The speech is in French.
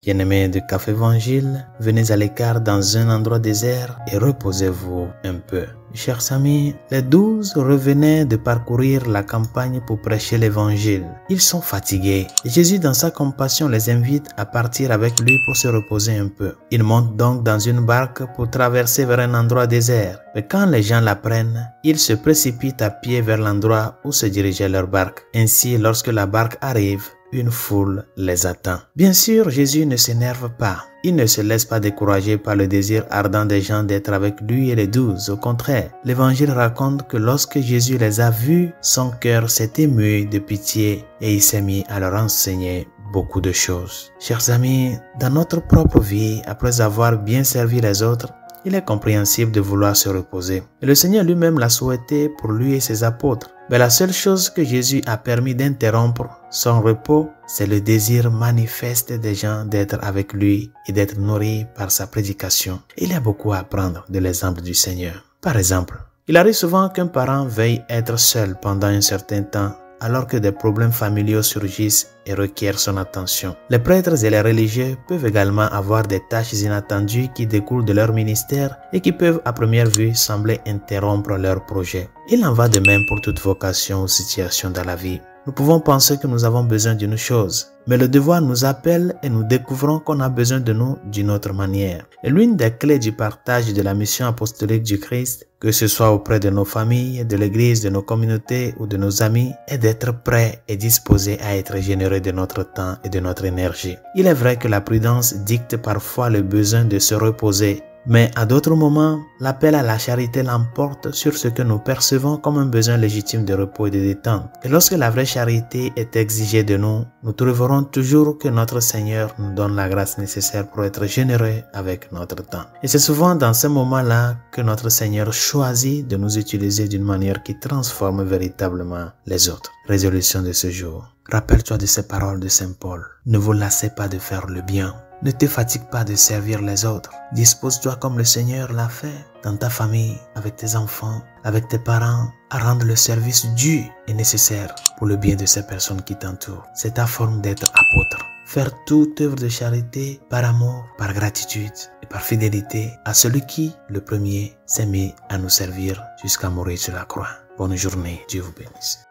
Bien-aimés de Café Évangile, venez à l'écart dans un endroit désert et reposez-vous un peu. Chers amis, les 12 revenaient de parcourir la campagne pour prêcher l'évangile. Ils sont fatigués et Jésus, dans sa compassion, les invite à partir avec lui pour se reposer un peu. Ils montent donc dans une barque pour traverser vers un endroit désert. Mais quand les gens l'apprennent, ils se précipitent à pied vers l'endroit où se dirigeait leur barque. Ainsi, lorsque la barque arrive, une foule les attend. Bien sûr, Jésus ne s'énerve pas. Il ne se laisse pas décourager par le désir ardent des gens d'être avec lui et les 12. Au contraire, l'Évangile raconte que lorsque Jésus les a vus, son cœur s'est ému de pitié et il s'est mis à leur enseigner beaucoup de choses. Chers amis, dans notre propre vie, après avoir bien servi les autres, il est compréhensible de vouloir se reposer. Et le Seigneur lui-même l'a souhaité pour lui et ses apôtres. Mais la seule chose que Jésus a permis d'interrompre son repos, c'est le désir manifeste des gens d'être avec lui et d'être nourris par sa prédication. Il y a beaucoup à apprendre de l'exemple du Seigneur. Par exemple, il arrive souvent qu'un parent veuille être seul pendant un certain temps alors que des problèmes familiaux surgissent et requièrent son attention. Les prêtres et les religieux peuvent également avoir des tâches inattendues qui découlent de leur ministère et qui peuvent à première vue sembler interrompre leur projet. Il en va de même pour toute vocation ou situation dans la vie. Nous pouvons penser que nous avons besoin d'une chose, mais le devoir nous appelle et nous découvrons qu'on a besoin de nous d'une autre manière. Et l'une des clés du partage de la mission apostolique du Christ, que ce soit auprès de nos familles, de l'Église, de nos communautés ou de nos amis, est d'être prêts et disposés à être généreux de notre temps et de notre énergie. Il est vrai que la prudence dicte parfois le besoin de se reposer, mais à d'autres moments, l'appel à la charité l'emporte sur ce que nous percevons comme un besoin légitime de repos et de détente. Et lorsque la vraie charité est exigée de nous, nous trouverons toujours que notre Seigneur nous donne la grâce nécessaire pour être généreux avec notre temps. Et c'est souvent dans ces moments-là que notre Seigneur choisit de nous utiliser d'une manière qui transforme véritablement les autres. Résolution de ce jour. Rappelle-toi de ces paroles de Saint Paul. Ne vous lassez pas de faire le bien. Ne te fatigue pas de servir les autres. Dispose-toi comme le Seigneur l'a fait dans ta famille, avec tes enfants, avec tes parents, à rendre le service dû et nécessaire pour le bien de ces personnes qui t'entourent. C'est ta forme d'être apôtre. Faire toute œuvre de charité par amour, par gratitude et par fidélité à celui qui, le premier, s'est mis à nous servir jusqu'à mourir sur la croix. Bonne journée. Dieu vous bénisse.